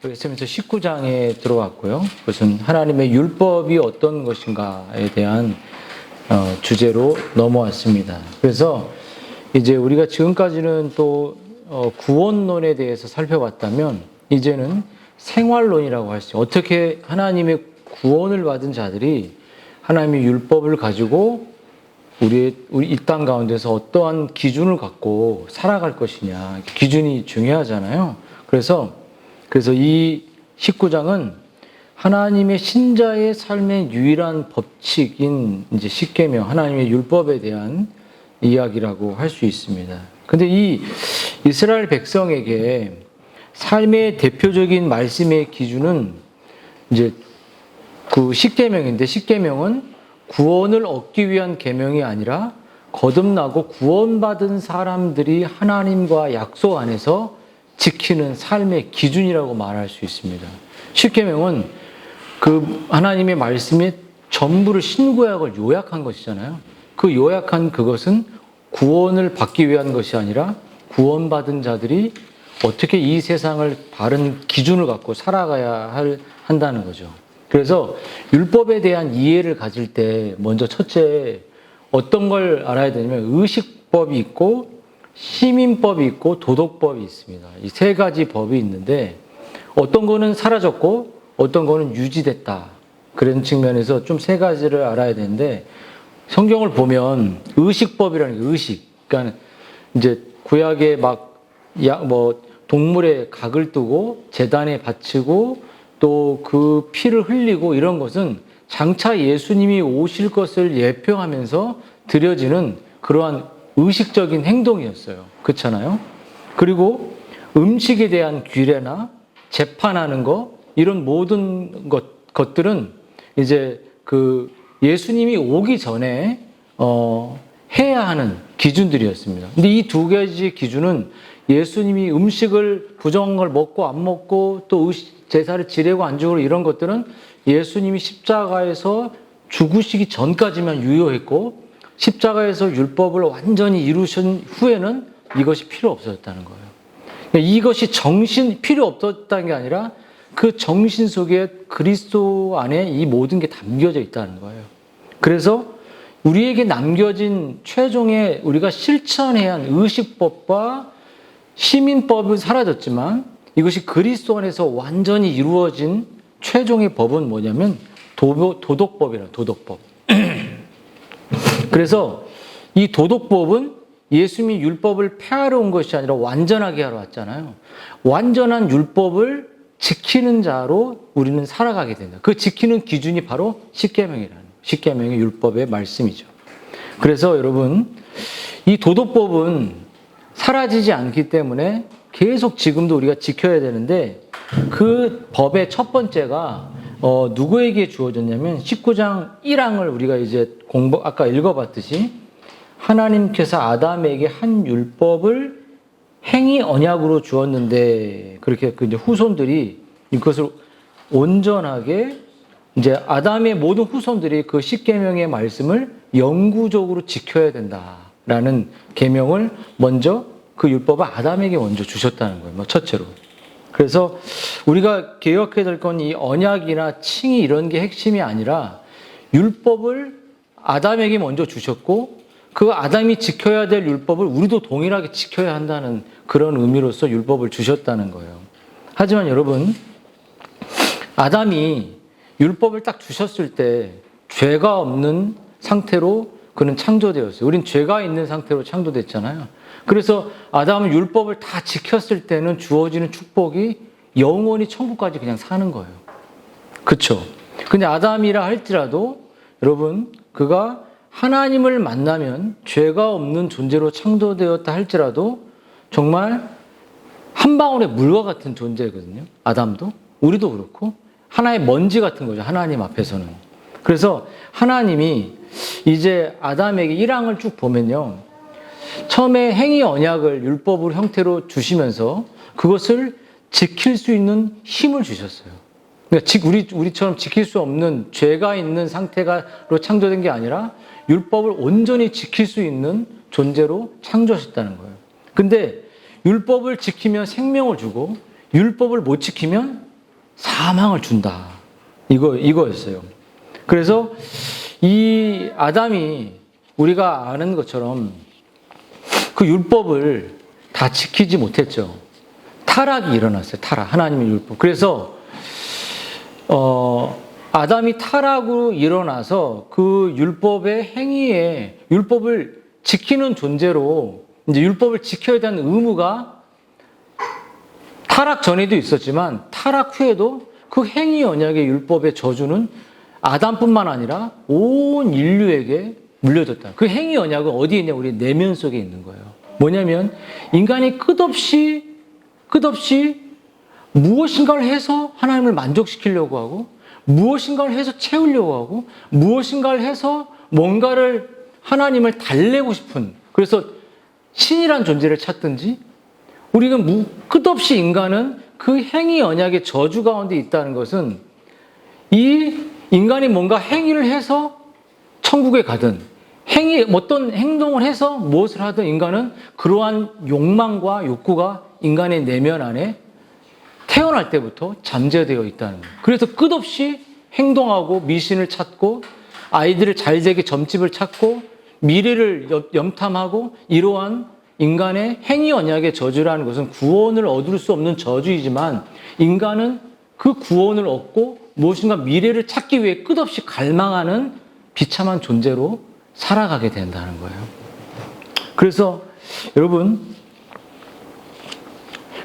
그래서 19장에 들어왔고요. 그것은 하나님의 율법이 어떤 것인가에 대한 주제로 넘어왔습니다. 그래서 이제 우리가 지금까지는 또 구원론에 대해서 살펴봤다면 이제는 생활론이라고 할 수 있어요. 어떻게 하나님의 구원을 받은 자들이 하나님의 율법을 가지고 우리 이 땅 가운데서 어떠한 기준을 갖고 살아갈 것이냐. 기준이 중요하잖아요. 그래서 이 19장은 하나님의 신자의 삶의 유일한 법칙인 이제 십계명, 하나님의 율법에 대한 이야기라고 할 수 있습니다. 근데 이 이스라엘 백성에게 삶의 대표적인 말씀의 기준은 이제 그 십계명인데, 십계명은 구원을 얻기 위한 계명이 아니라 거듭나고 구원받은 사람들이 하나님과 약속 안에서 지키는 삶의 기준이라고 말할 수 있습니다. 십계명은 그 하나님의 말씀의 전부를 신구약을 요약한 것이잖아요. 그 요약한 그것은 구원을 받기 위한 것이 아니라 구원받은 자들이 어떻게 이 세상을 바른 기준을 갖고 살아가야 한다는 거죠. 그래서 율법에 대한 이해를 가질 때 먼저 첫째 어떤 걸 알아야 되냐면 의식법이 있고 시민법이 있고 도덕법이 있습니다. 이 세 가지 법이 있는데 어떤 거는 사라졌고 어떤 거는 유지됐다. 그런 측면에서 좀 세 가지를 알아야 되는데 성경을 보면 의식법이라는 게 의식. 그러니까 이제 구약에 동물의 각을 뜨고 제단에 바치고 또 그 피를 흘리고 이런 것은 장차 예수님이 오실 것을 예표하면서 드려지는 그러한 의식적인 행동이었어요. 그렇잖아요? 그리고 음식에 대한 규례나 재판하는 거, 이런 모든 것들은 이제 그 예수님이 오기 전에 해야 하는 기준들이었습니다. 근데 이 두 가지 기준은 예수님이 음식을 부정한 걸 먹고 안 먹고 또 제사를 지내고 안 지내고 이런 것들은 예수님이 십자가에서 죽으시기 전까지만 유효했고 십자가에서 율법을 완전히 이루신 후에는 이것이 필요 없어졌다는 거예요. 그러니까 이것이 필요 없었다는 게 아니라 그 정신 속에 그리스도 안에 이 모든 게 담겨져 있다는 거예요. 그래서 우리에게 남겨진 최종의 우리가 실천해야 한 의식법과 시민법은 사라졌지만 이것이 그리스도 안에서 완전히 이루어진 최종의 법은 뭐냐면 도덕법이라는 도덕법. 그래서 이 도덕법은 예수님이 율법을 폐하러 온 것이 아니라 완전하게 하러 왔잖아요. 완전한 율법을 지키는 자로 우리는 살아가게 된다. 그 지키는 기준이 바로 십계명의 율법의 말씀이죠. 그래서 여러분, 이 도덕법은 사라지지 않기 때문에 계속 지금도 우리가 지켜야 되는데 그 법의 첫 번째가 누구에게 주어졌냐면 19장 1항을 우리가 이제 아까 읽어봤듯이 하나님께서 아담에게 한 율법을 행위 언약으로 주었는데 그렇게 이제 후손들이 이것을 온전하게 이제 아담의 모든 후손들이 그 십계명의 말씀을 영구적으로 지켜야 된다라는 계명을 먼저 그 율법을 아담에게 먼저 주셨다는 거예요. 첫째로. 그래서 우리가 기억해야 될 건 이 언약이나 칭의 이런 게 핵심이 아니라 율법을 아담에게 먼저 주셨고 그 아담이 지켜야 될 율법을 우리도 동일하게 지켜야 한다는 그런 의미로서 율법을 주셨다는 거예요. 하지만 여러분, 아담이 율법을 딱 주셨을 때 죄가 없는 상태로 그는 창조되었어요. 우린 죄가 있는 상태로 창조됐잖아요. 그래서 아담은 율법을 다 지켰을 때는 주어지는 축복이 영원히 천국까지 그냥 사는 거예요. 그렇죠? 근데 아담이라 할지라도 여러분, 그가 하나님을 만나면 죄가 없는 존재로 창조되었다 할지라도 정말 한 방울의 물과 같은 존재거든요. 아담도, 우리도 그렇고 하나의 먼지 같은 거죠. 하나님 앞에서는. 그래서 하나님이 이제 아담에게 1항을 쭉 보면요. 처음에 행위 언약을 율법으로 형태로 주시면서 그것을 지킬 수 있는 힘을 주셨어요. 그러니까 우리처럼 지킬 수 없는 죄가 있는 상태로 창조된 게 아니라 율법을 온전히 지킬 수 있는 존재로 창조하셨다는 거예요. 근데 율법을 지키면 생명을 주고 율법을 못 지키면 사망을 준다. 이거였어요. 그래서 이 아담이 우리가 아는 것처럼 그 율법을 다 지키지 못했죠. 타락이 일어났어요. 타락. 하나님의 율법. 그래서 아담이 타락으로 일어나서 그 율법의 행위에 율법을 지키는 존재로 이제 율법을 지켜야 되는 의무가 타락 전에도 있었지만 타락 후에도 그 행위 언약의 율법의 저주는 아담뿐만 아니라 온 인류에게 물려졌다. 그 행위 언약은 어디에 있냐? 우리 내면 속에 있는 거예요. 뭐냐면 인간이 끝없이 무엇인가를 해서 하나님을 만족시키려고 하고 무엇인가를 해서 채우려고 하고 무엇인가를 해서 뭔가를 하나님을 달래고 싶은, 그래서 신이란 존재를 찾든지 우리가 끝없이 인간은 그 행위 언약의 저주 가운데 있다는 것은 이 인간이 뭔가 행위를 해서 천국에 가든 어떤 행동을 해서 무엇을 하든 인간은 그러한 욕망과 욕구가 인간의 내면 안에 태어날 때부터 잠재되어 있다는 거예요. 그래서 끝없이 행동하고 미신을 찾고 아이들을 잘 되게 점집을 찾고 미래를 염탐하고 이러한 인간의 행위 언약의 저주라는 것은 구원을 얻을 수 없는 저주이지만 인간은 그 구원을 얻고 무엇인가 미래를 찾기 위해 끝없이 갈망하는 비참한 존재로 살아가게 된다는 거예요. 그래서 여러분,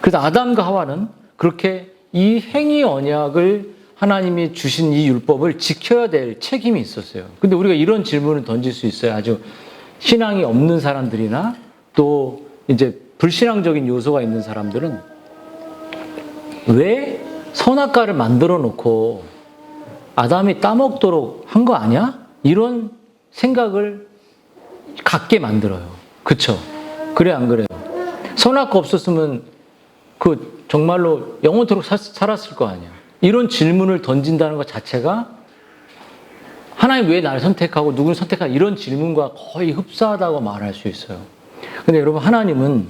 그래서 아담과 하와는 그렇게 이 행위 언약을 하나님이 주신 이 율법을 지켜야 될 책임이 있었어요. 근데 우리가 이런 질문을 던질 수 있어요. 아주 신앙이 없는 사람들이나 또 이제 불신앙적인 요소가 있는 사람들은 왜 선악과를 만들어 놓고 아담이 따먹도록 한 거 아니야? 이런 생각을 갖게 만들어요. 그쵸? 그래, 안 그래요? 선악과 없었으면 정말로 영원토록 살았을 거 아니야. 이런 질문을 던진다는 것 자체가 하나님 왜 나를 선택하고 누구를 선택하고 이런 질문과 거의 흡사하다고 말할 수 있어요. 근데 여러분, 하나님은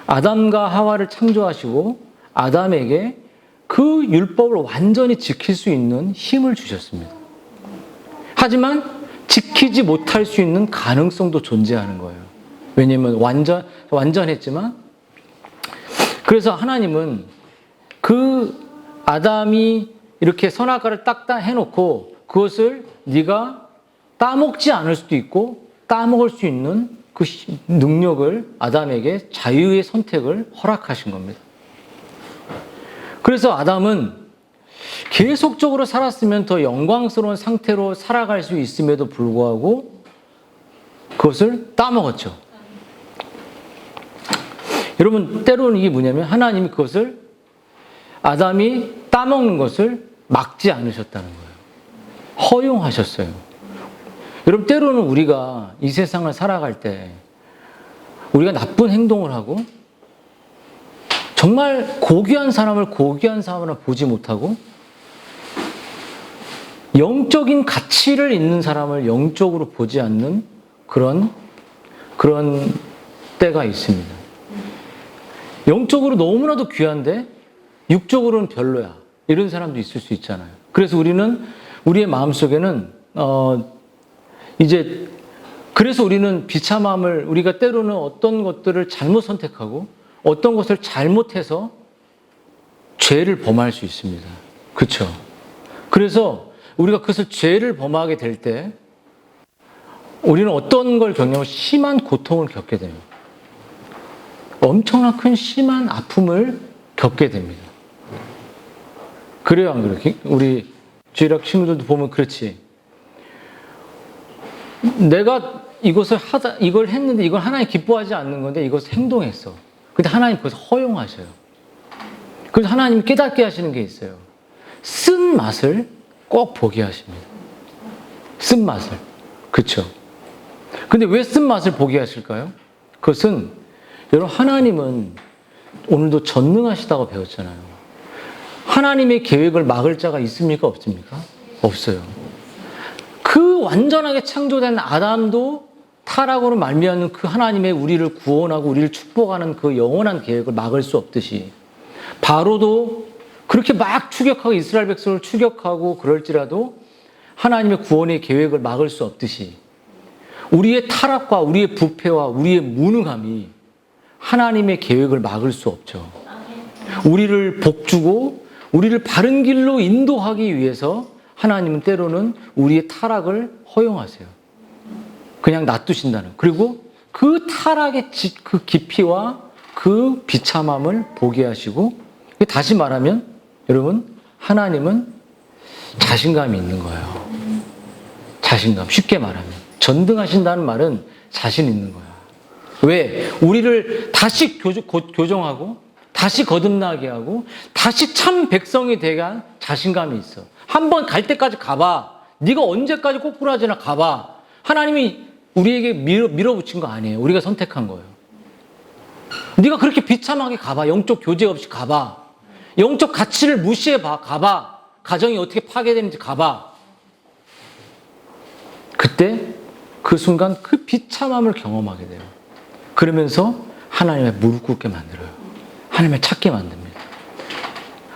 아담과 하와를 창조하시고 아담에게 그 율법을 완전히 지킬 수 있는 힘을 주셨습니다. 하지만 지키지 못할 수 있는 가능성도 존재하는 거예요. 왜냐하면 완전했지만, 그래서 하나님은 그 아담이 이렇게 선악과를 딱 해놓고 그것을 네가 따먹지 않을 수도 있고 따먹을 수 있는 그 능력을 아담에게 자유의 선택을 허락하신 겁니다. 그래서 아담은 계속적으로 살았으면 더 영광스러운 상태로 살아갈 수 있음에도 불구하고 그것을 따먹었죠. 여러분, 때로는 이게 뭐냐면 하나님이 그것을 아담이 따먹는 것을 막지 않으셨다는 거예요. 허용하셨어요. 여러분, 때로는 우리가 이 세상을 살아갈 때 우리가 나쁜 행동을 하고 정말 고귀한 사람을 보지 못하고 영적인 가치를 있는 사람을 영적으로 보지 않는 그런 때가 있습니다. 영적으로 너무나도 귀한데 육적으로는 별로야. 이런 사람도 있을 수 있잖아요. 그래서 우리의 마음속에는 그래서 우리는 비참함을, 우리가 때로는 어떤 것들을 잘못 선택하고 어떤 것을 잘못해서 죄를 범할 수 있습니다. 그렇죠? 그래서 우리가 그것을 죄를 범하게 될 때 우리는 어떤 걸 겪냐면 심한 고통을 겪게 됩니다. 엄청난 큰 심한 아픔을 겪게 됩니다. 그래요, 안 그래요? 우리 주일학 친구들도 보면 그렇지. 내가 이걸 했는데 이걸 하나님 기뻐하지 않는 건데 이것을 행동했어. 근데 하나님 그것을 허용하셔요. 그래서 하나님이 깨닫게 하시는 게 있어요. 쓴 맛을 꼭 보게 하십니다. 쓴 맛을. 그렇죠? 근데 왜 쓴 맛을 보게 하실까요? 그것은 여러분, 하나님은 오늘도 전능하시다고 배웠잖아요. 하나님의 계획을 막을 자가 있습니까? 없습니까? 없어요. 그 완전하게 창조된 아담도 타락으로 말미암는 그 하나님의 우리를 구원하고 우리를 축복하는 그 영원한 계획을 막을 수 없듯이 바로도 그렇게 막 추격하고 이스라엘 백성을 추격하고 그럴지라도 하나님의 구원의 계획을 막을 수 없듯이 우리의 타락과 우리의 부패와 우리의 무능함이 하나님의 계획을 막을 수 없죠. 우리를 복주고 우리를 바른 길로 인도하기 위해서 하나님은 때로는 우리의 타락을 허용하세요. 그냥 놔두신다는. 그리고 그 타락의 그 깊이와 그 비참함을 보게 하시고, 다시 말하면 여러분, 하나님은 자신감이 있는 거예요. 자신감. 쉽게 말하면 전등하신다는 말은 자신 있는 거야. 왜? 우리를 다시 교정하고 다시 거듭나게 하고 다시 참 백성이 되게 한 자신감이 있어. 한번 갈 때까지 가봐. 네가 언제까지 꼬꾸라지나 가봐. 하나님이 우리에게 밀어붙인 거 아니에요. 우리가 선택한 거예요. 네가 그렇게 비참하게 가봐. 영적 교제 없이 가봐. 영적 가치를 무시해봐. 가봐. 가정이 어떻게 파괴되는지 가봐. 그때 그 순간 그 비참함을 경험하게 돼요. 그러면서 하나님의 무릎 꿇게 만들어요. 하나님을 찾게 만듭니다.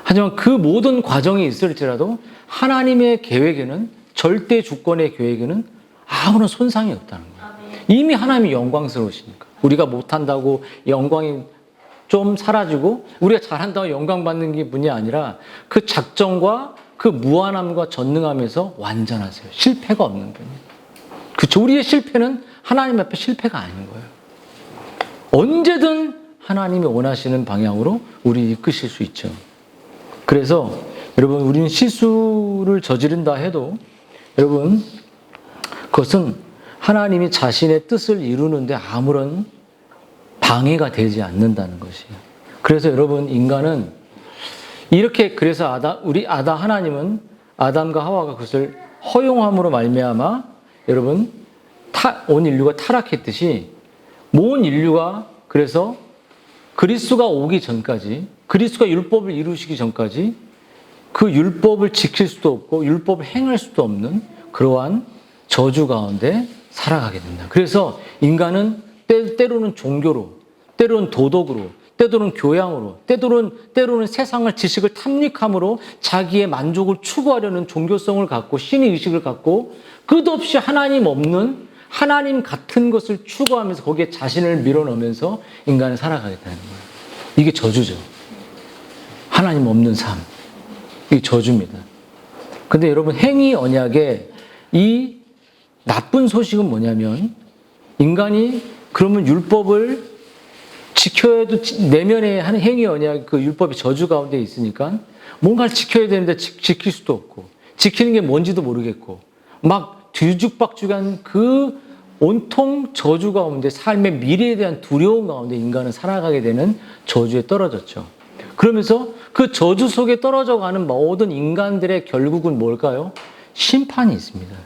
하지만 그 모든 과정이 있을지라도 하나님의 계획에는, 절대 주권의 계획에는 아무런 손상이 없다는 거예요. 이미 하나님이 영광스러우시니까. 우리가 못한다고 영광이 좀 사라지고 우리가 잘한다고 영광 받는 게 분이 아니라 그 작정과 그 무한함과 전능함에서 완전하세요. 실패가 없는 분이에요. 그렇죠. 우리의 실패는 하나님 앞에 실패가 아닌 거예요. 언제든 하나님이 원하시는 방향으로 우리 이끄실 수 있죠. 그래서 여러분, 우리는 실수를 저지른다 해도 여러분, 그것은 하나님이 자신의 뜻을 이루는데 아무런 방해가 되지 않는다는 것이에요. 그래서 여러분, 인간은 이렇게, 그래서 하나님은 아담과 하와가 그것을 허용함으로 말미암아 여러분, 온 인류가 타락했듯이 모든 인류가, 그래서 그리스도가 오기 전까지, 그리스도가 율법을 이루시기 전까지 그 율법을 지킬 수도 없고 율법을 행할 수도 없는 그러한 저주 가운데 살아가게 된다. 그래서 인간은 때로는 종교로, 때로는 도덕으로, 때로는 교양으로, 때로는 세상을 지식을 탐닉함으로 자기의 만족을 추구하려는 종교성을 갖고 신의 의식을 갖고 끝없이 하나님 없는, 하나님 같은 것을 추구하면서 거기에 자신을 밀어넣으면서 인간은 살아가게 되는 거예요. 이게 저주죠. 하나님 없는 삶. 이게 저주입니다. 근데 여러분, 행위 언약의 이 나쁜 소식은 뭐냐면, 인간이 그러면 율법을 지켜야 해도 내면에 하는 행위 언약, 그 율법의 저주 가운데 있으니까 뭔가를 지켜야 되는데 지킬 수도 없고, 지키는 게 뭔지도 모르겠고, 막 뒤죽박죽한 그 온통 저주 가운데, 삶의 미래에 대한 두려움 가운데 인간은 살아가게 되는 저주에 떨어졌죠. 그러면서 그 저주 속에 떨어져가는 모든 인간들의 결국은 뭘까요? 심판이 있습니다.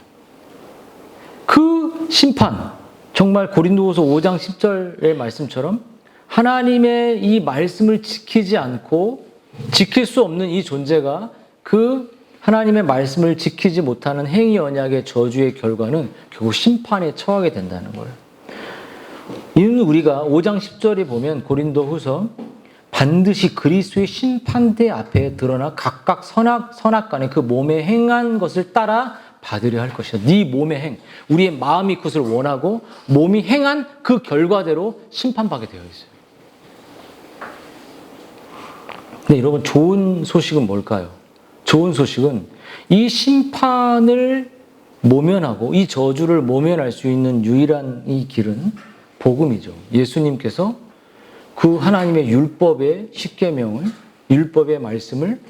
그 심판, 정말 고린도후서 5장 10절의 말씀처럼 하나님의 이 말씀을 지키지 않고 지킬 수 없는 이 존재가 그 하나님의 말씀을 지키지 못하는 행위 언약의 저주의 결과는 결국 심판에 처하게 된다는 거예요. 이는 우리가 5장 10절에 보면 고린도후서, 반드시 그리스도의 심판대 앞에 드러나 각각 선악간에 그 몸에 행한 것을 따라 받으려 할 것이다. 네 몸의 행, 우리의 마음이 그것을 원하고 몸이 행한 그 결과대로 심판받게 되어 있어요. 근데 여러분, 좋은 소식은 뭘까요? 좋은 소식은 이 심판을 모면하고 이 저주를 모면할 수 있는 유일한 이 길은 복음이죠. 예수님께서 그 하나님의 율법의 십계명을, 율법의 말씀을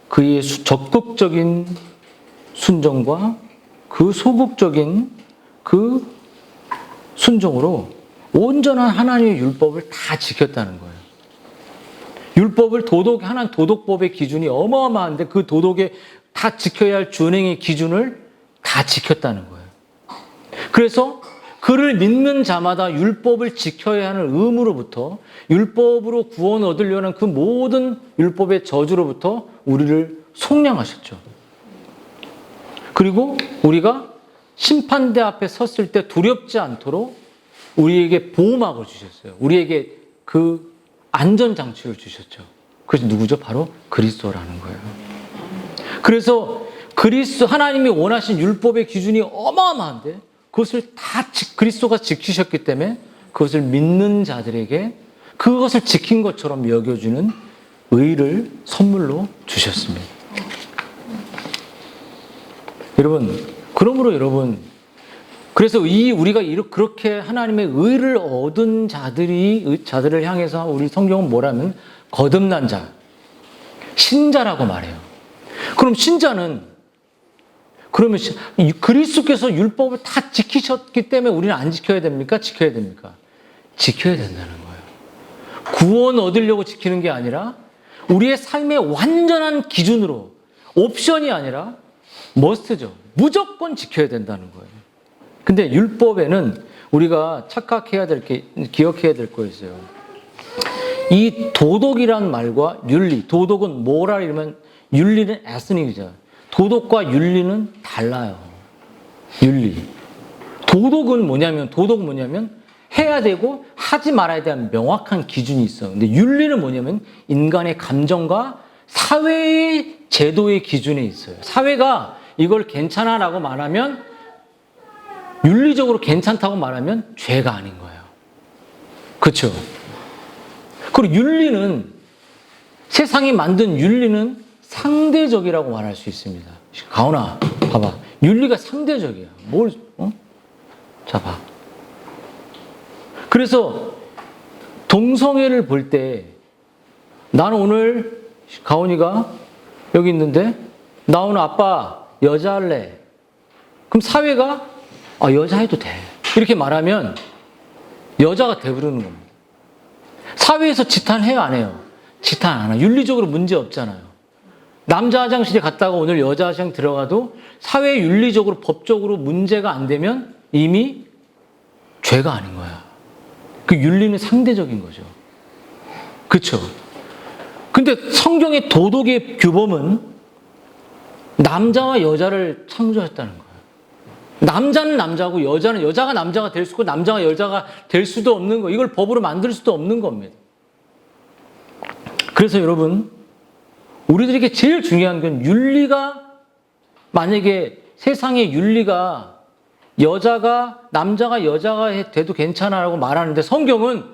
그의 적극적인 순종과 그 소극적인 그 순종으로 온전한 하나님의 율법을 다 지켰다는 거예요. 율법을 하나님 도덕법의 기준이 어마어마한데 그 도덕에 다 지켜야 할 준행의 기준을 다 지켰다는 거예요. 그래서 그를 믿는 자마다 율법을 지켜야 하는 의무로부터, 율법으로 구원 얻으려는 그 모든 율법의 저주로부터 우리를 속량하셨죠. 그리고 우리가 심판대 앞에 섰을 때 두렵지 않도록 우리에게 보호막을 주셨어요. 우리에게 그 안전장치를 주셨죠. 그것이 누구죠? 바로 그리스도라는 거예요. 그래서 하나님이 원하신 율법의 기준이 어마어마한데 그것을 다 그리스도가 지키셨기 때문에 그것을 믿는 자들에게 그것을 지킨 것처럼 여겨주는 의를 선물로 주셨습니다. 여러분, 그래서 우리가 그렇게 하나님의 의를 얻은 자들을 향해서 우리 성경은 뭐라면 거듭난 자, 신자라고 말해요. 그럼 신자는 그러면 그리스도께서 율법을 다 지키셨기 때문에 우리는 안 지켜야 됩니까? 지켜야 됩니까? 지켜야 된다는 거예요. 구원 얻으려고 지키는 게 아니라 우리의 삶의 완전한 기준으로 옵션이 아니라 머스트죠. 무조건 지켜야 된다는 거예요. 근데 율법에는 우리가 기억해야 될 거 있어요. 이 도덕이란 말과 윤리, 도덕은 모랄 이러면 윤리는 에스닉이죠. 도덕과 윤리는 달라요. 윤리. 도덕은 뭐냐면 해야 되고 하지 말아야 되는 명확한 기준이 있어. 근데 윤리는 뭐냐면 인간의 감정과 사회의 제도의 기준에 있어요. 사회가 이걸 괜찮아라고 말하면 윤리적으로 괜찮다고 말하면 죄가 아닌 거예요. 그렇죠? 그리고 윤리는 세상이 만든 윤리는 상대적이라고 말할 수 있습니다. 가온아, 봐봐. 윤리가 상대적이야. 자, 봐. 그래서 동성애를 볼 때 나는 오늘 가온이가 여기 있는데 나 오늘 아빠 여자 할래. 그럼 사회가 여자 해도 돼. 이렇게 말하면 여자가 돼버리는 겁니다. 사회에서 지탄해요, 안 해요? 지탄 안 해요. 윤리적으로 문제 없잖아요. 남자 화장실에 갔다가 오늘 여자 화장실 들어가도 사회 윤리적으로 법적으로 문제가 안 되면 이미 죄가 아닌 거야. 그 윤리는 상대적인 거죠. 그렇죠? 근데 성경의 도덕의 규범은 남자와 여자를 창조했다는 거예요. 남자는 남자고 여자는 여자가 남자가 될 수 있고 남자가 여자가 될 수도 없는 거. 이걸 법으로 만들 수도 없는 겁니다. 그래서 여러분, 우리들에게 제일 중요한 건 윤리가 만약에 세상의 윤리가 남자가 여자가 돼도 괜찮아라고 말하는데 성경은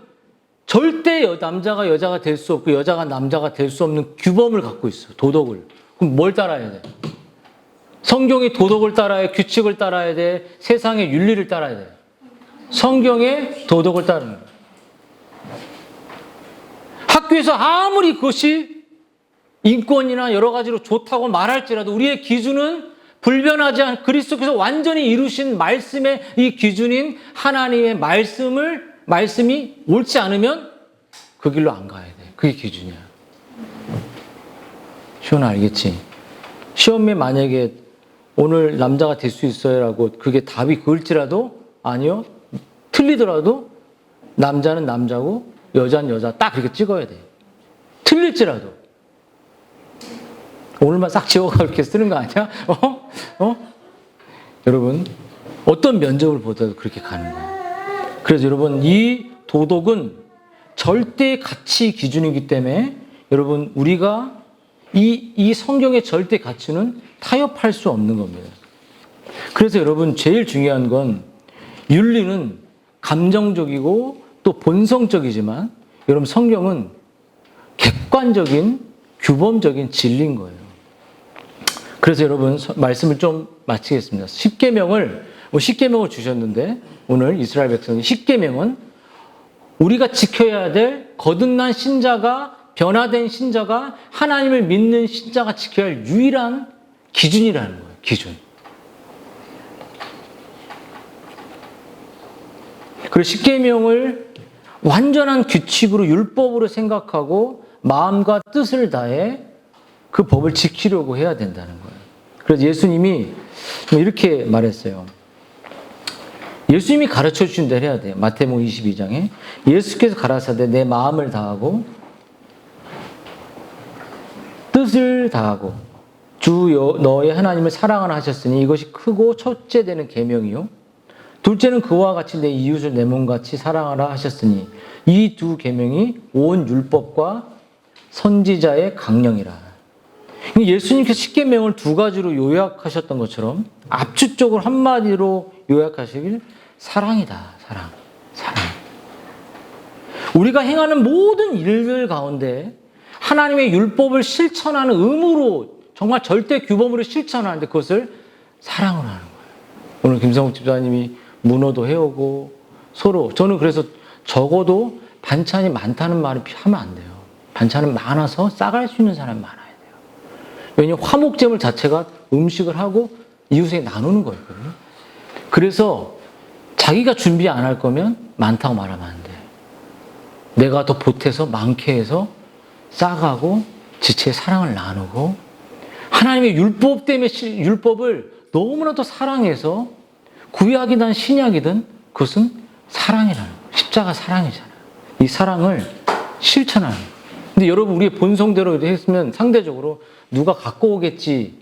절대 남자가 여자가 될 수 없고 여자가 남자가 될 수 없는 규범을 갖고 있어요. 도덕을. 그럼 뭘 따라야 돼? 성경의 도덕을 따라야 돼? 규칙을 따라야 돼? 세상의 윤리를 따라야 돼? 성경의 도덕을 따르는 거예요. 학교에서 아무리 그것이 인권이나 여러 가지로 좋다고 말할지라도 우리의 기준은 불변하지 않은 그리스도께서 완전히 이루신 말씀의 이 기준인 하나님의 말씀이 옳지 않으면 그 길로 안 가야 돼. 그게 기준이야. 시원아 알겠지? 시험에 만약에 오늘 남자가 될 수 있어요라고 그게 답이 그을지라도 아니요. 틀리더라도 남자는 남자고 여자는 여자 딱 그렇게 찍어야 돼. 틀릴지라도. 오늘만 싹 지워가 이렇게 쓰는 거 아니야? 여러분, 어떤 면접을 보더라도 그렇게 가는 거예요. 그래서 여러분, 이 도덕은 절대 가치 기준이기 때문에 여러분, 우리가 이 성경의 절대 가치는 타협할 수 없는 겁니다. 그래서 여러분, 제일 중요한 건 윤리는 감정적이고 또 본성적이지만 여러분, 성경은 객관적인 규범적인 진리인 거예요. 그래서 여러분 말씀을 좀 마치겠습니다. 10계명을 주셨는데 오늘 이스라엘 백성이 10계명은 우리가 지켜야 될 거듭난 신자가 변화된 신자가 하나님을 믿는 신자가 지켜야 할 유일한 기준이라는 거예요. 기준. 그리고 10계명을 완전한 규칙으로 율법으로 생각하고 마음과 뜻을 다해 그 법을 지키려고 해야 된다는 거예요. 그래서 예수님이 이렇게 말했어요. 예수님이 가르쳐 주신 대로 해야 돼요. 마태복음 22장에 예수께서 가라사대 내 마음을 다하고 뜻을 다하고 주 너의 하나님을 사랑하라 하셨으니 이것이 크고 첫째 되는 계명이요. 둘째는 그와 같이 내 이웃을 내 몸같이 사랑하라 하셨으니 이 두 계명이 온 율법과 선지자의 강령이라. 예수님께서 십계명을 두 가지로 요약하셨던 것처럼 압축적으로 한마디로 요약하시길 사랑이다. 사랑. 우리가 행하는 모든 일들 가운데 하나님의 율법을 실천하는 의무로 정말 절대 규범으로 실천하는데 그것을 사랑으로 하는 거예요. 오늘 김성욱 집사님이 문어도 해오고 서로 저는 그래서 적어도 반찬이 많다는 말을 하면 안 돼요. 반찬은 많아서 싸갈 수 있는 사람이 많아야 돼요. 왜냐하면 화목제물 자체가 음식을 하고 이웃에게 나누는 거였거든요. 그래서 자기가 준비 안 할 거면 많다고 말하면 안 돼. 내가 더 보태서 많게 해서 싸가고 지체의 사랑을 나누고 하나님의 율법 때문에 율법을 너무나도 사랑해서 구약이든 신약이든 그것은 사랑이라는 거예요. 십자가 사랑이잖아요. 이 사랑을 실천하는 거예요. 근데 여러분 우리의 본성대로 했으면 상대적으로 누가 갖고 오겠지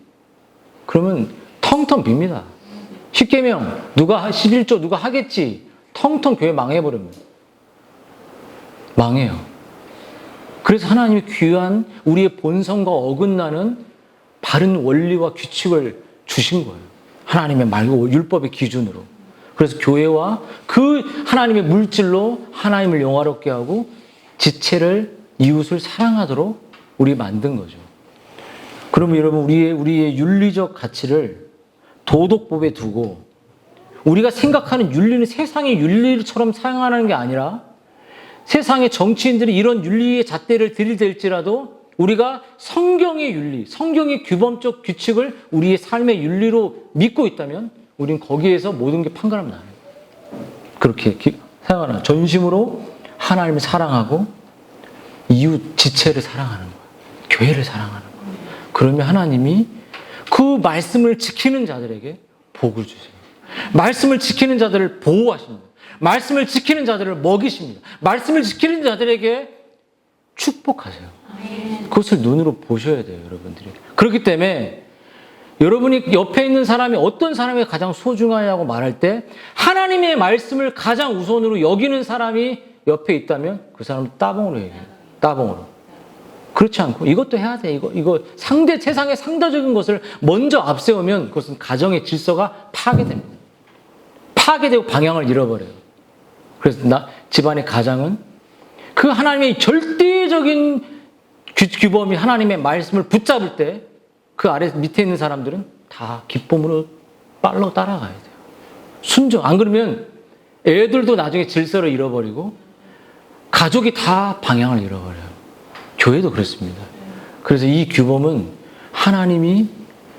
그러면 텅텅 빕니다. 십계명 누가 11조 누가 하겠지 텅텅 교회 망해버리면 망해요. 그래서 하나님이 귀한 우리의 본성과 어긋나는 바른 원리와 규칙을 주신 거예요. 하나님의 말고 율법의 기준으로. 그래서 교회와 그 하나님의 물질로 하나님을 영화롭게 하고 지체를 이웃을 사랑하도록 우리 만든 거죠. 그러면 여러분 우리의 윤리적 가치를 도덕법에 두고 우리가 생각하는 윤리는 세상의 윤리처럼 사용하는 게 아니라 세상의 정치인들이 이런 윤리의 잣대를 들이댈지라도 우리가 성경의 윤리, 성경의 규범적 규칙을 우리의 삶의 윤리로 믿고 있다면 우리는 거기에서 모든 게 판가름 나요. 그렇게 사용하는 전심으로 하나님을 사랑하고 이웃 지체를 사랑하는 거예요. 교회를 사랑하는 거예요. 그러면 하나님이 그 말씀을 지키는 자들에게 복을 주세요. 말씀을 지키는 자들을 보호하십니다. 말씀을 지키는 자들을 먹이십니다. 말씀을 지키는 자들에게 축복하세요. 그것을 눈으로 보셔야 돼요, 여러분들이. 그렇기 때문에 여러분이 옆에 있는 사람이 어떤 사람이 가장 소중하냐고 말할 때 하나님의 말씀을 가장 우선으로 여기는 사람이 옆에 있다면 그 사람은 따봉으로 얘기해요. 따봉으로. 그렇지 않고 이것도 해야 돼. 이거 세상의 상대적인 것을 먼저 앞세우면 그것은 가정의 질서가 파괴됩니다. 파괴되고 방향을 잃어버려요. 그래서 집안의 가장은 그 하나님의 절대적인 규범이 하나님의 말씀을 붙잡을 때 그 아래 밑에 있는 사람들은 다 기쁨으로 빨로 따라가야 돼요. 순종. 안 그러면 애들도 나중에 질서를 잃어버리고 가족이 다 방향을 잃어버려요. 교회도 그렇습니다. 그래서 이 규범은 하나님이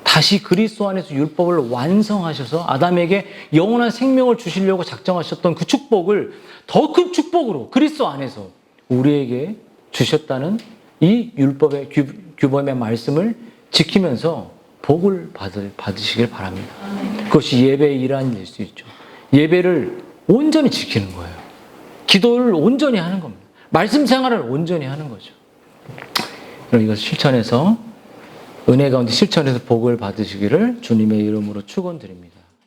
다시 그리스도 안에서 율법을 완성하셔서 아담에게 영원한 생명을 주시려고 작정하셨던 그 축복을 더 큰 축복으로 그리스도 안에서 우리에게 주셨다는 이 율법의 규범의 말씀을 지키면서 복을 받으시길 바랍니다. 그것이 예배의 일환이 될 수 있죠. 예배를 온전히 지키는 거예요. 기도를 온전히 하는 겁니다. 말씀 생활을 온전히 하는 거죠. 그럼 이것을 실천해서 은혜 가운데 실천해서 복을 받으시기를 주님의 이름으로 축원드립니다.